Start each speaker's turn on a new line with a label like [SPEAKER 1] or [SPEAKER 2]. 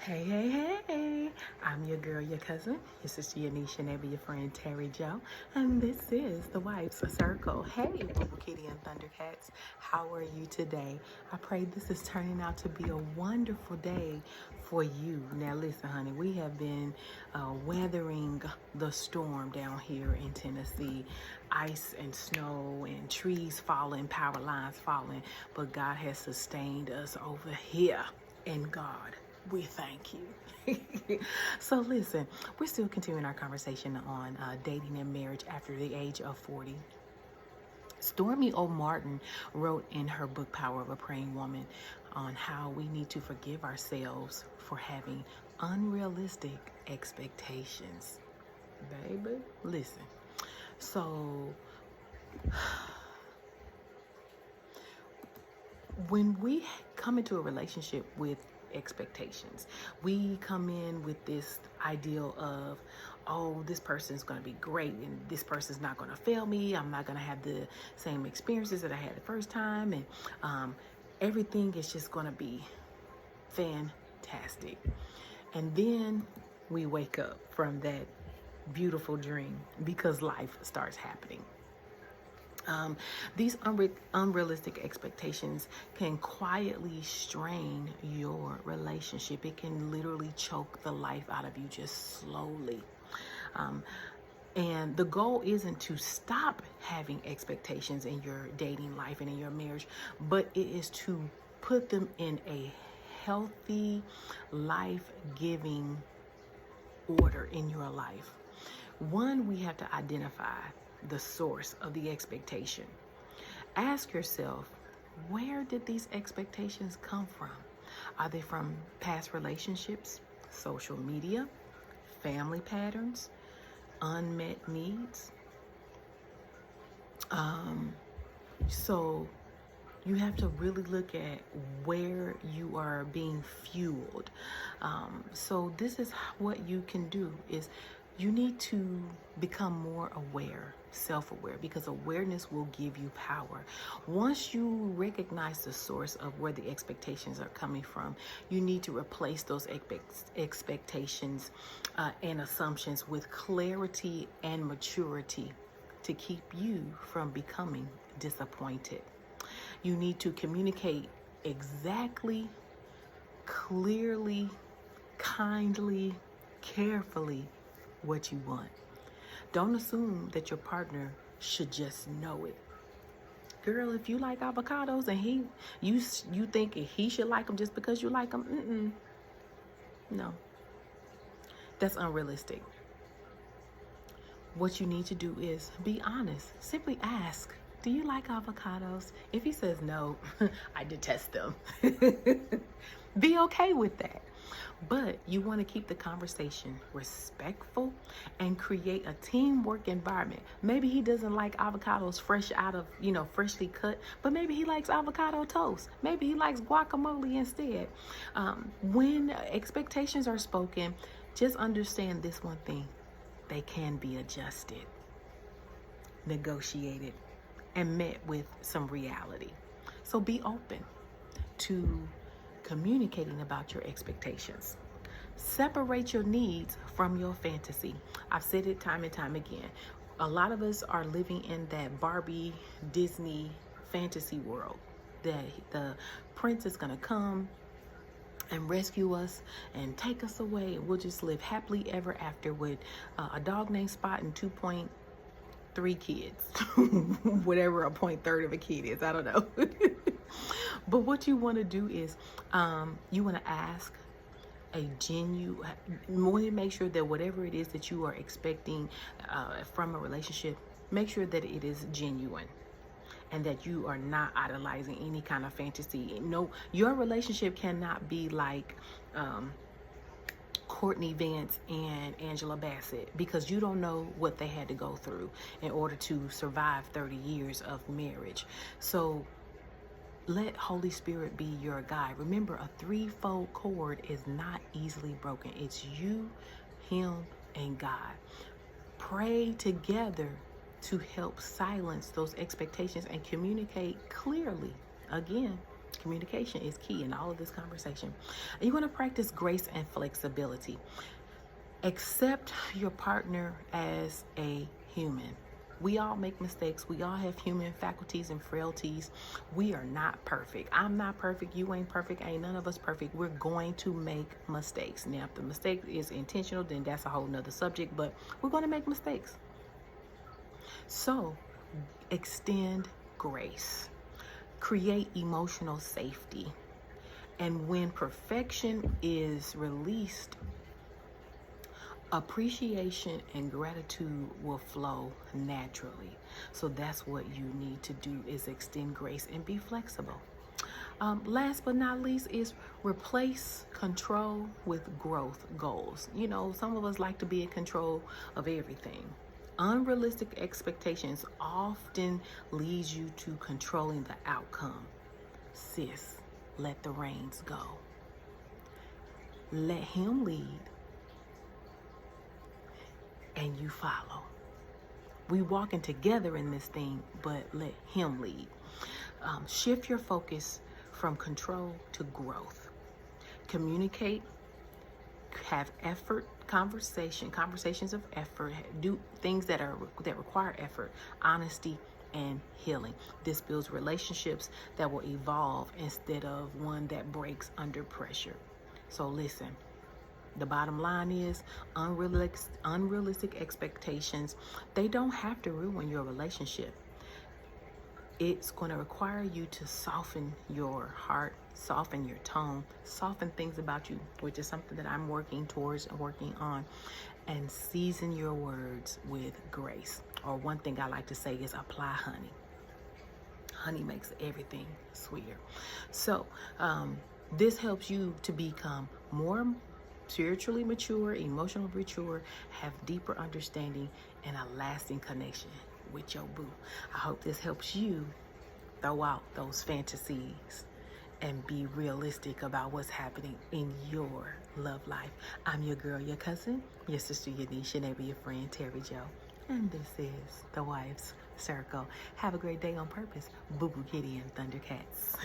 [SPEAKER 1] Hey, hey, hey, I'm your girl, your cousin, your sister, your niece, your neighbor, your friend, Terry Joe, and this is the Wife's Circle. Hey, Bubble Kitty and Thundercats, how are you today? I pray this is turning out to be a wonderful day for you. Now, listen, honey, we have been weathering the storm down here in Tennessee. Ice and snow and trees falling, power lines falling, but God has sustained us over here in God. We thank you. So listen, we're still continuing our conversation on dating and marriage after the age of 40. Stormy O. Martin wrote in her book, Power of a Praying Woman, on how we need to forgive ourselves for having unrealistic expectations. Baby, listen. So, when we come into a relationship with expectations, we come in with this ideal of, oh, this person's going to be great and this person's not going to fail me. I'm not going to have the same experiences that I had the first time, and everything is just going to be fantastic. And then we wake up from that beautiful dream because life starts happening. These unrealistic expectations can quietly strain your relationship. It can literally choke the life out of you just slowly. And the goal isn't to stop having expectations in your dating life and in your marriage, but it is to put them in a healthy, life-giving order in your life. One, we have to identify the source of the expectation. Ask yourself, where did these expectations come from? Are they from past relationships, social media, family patterns, unmet needs? So you have to really look at where you are being fueled. So this is what you can do is you need to become more aware, self-aware, because awareness will give you power. Once you recognize the source of where the expectations are coming from, you need to replace those expectations and assumptions with clarity and maturity to keep you from becoming disappointed. You need to communicate exactly, clearly, kindly, carefully what you want. Don't assume that your partner should just know it. Girl, if you like avocados and you think he should like them just because you like them, no, that's unrealistic. What you need to do is be honest. Simply ask, do you like avocados? If he says no, I detest them. Be okay with that. But you want to keep the conversation respectful and create a teamwork environment. Maybe he doesn't like avocados fresh out of, freshly cut, but maybe he likes avocado toast. Maybe he likes guacamole instead. When expectations are spoken, just understand this one thing. They can be adjusted, negotiated, and met with some reality. So be open to communicating about your expectations. Separate your needs from your fantasy. I've said it time and time again. A lot of us are living in that Barbie Disney fantasy world that the prince is going to come and rescue us and take us away, and we'll just live happily ever after with a dog named Spot and 2.3 kids. Whatever a 0.3 of a kid is, I don't know. But what you want to do is you want to ask a genuine, want to make sure that whatever it is that you are expecting from a relationship, make sure that it is genuine and that you are not idolizing any kind of fantasy. No, your relationship cannot be like Courtney Vance and Angela Bassett, because you don't know what they had to go through in order to survive 30 years of marriage. So let Holy Spirit be your guide. Remember, a threefold cord is not easily broken. It's you, him, and God. Pray together to help silence those expectations and communicate clearly. Again, Communication is key in all of this conversation. And you want to practice grace and flexibility. Accept your partner as a human. We all make mistakes. We all have human faculties and frailties. We are not perfect. I'm not perfect. You ain't perfect. Ain't none of us perfect. We're going to make mistakes. Now, if the mistake is intentional, then that's a whole nother subject, but we're going to make mistakes. So, extend grace. Create emotional safety. And when perfection is released, appreciation and gratitude will flow naturally. So that's what you need to do, is extend grace and be flexible. Last but not least is replace control with growth goals. You know, some of us like to be in control of everything. Unrealistic expectations often leads you to controlling the outcome. Sis, let the reins go. Let him lead and you follow. We walking together in this thing, but let him lead. Shift your focus from control to growth. Communicate, have effort, conversations of effort, do things that require effort, honesty, and healing. This builds relationships that will evolve instead of one that breaks under pressure. So listen, the bottom line is unrealistic expectations, they don't have to ruin your relationship. It's going to require you to soften your heart, soften your tone, soften things about you, which is something that I'm working towards and working on, and season your words with grace. Or one thing I like to say is apply honey. Honey makes everything sweeter. So this helps you to become more spiritually mature, emotionally mature, have deeper understanding, and a lasting connection with your boo. I hope this helps you throw out those fantasies and be realistic about what's happening in your love life. I'm your girl, your cousin, your sister, your niece, your neighbor, your friend, Terry Jo. And this is The Wife's Circle. Have a great day on purpose. Boo Boo Kitty and Thundercats.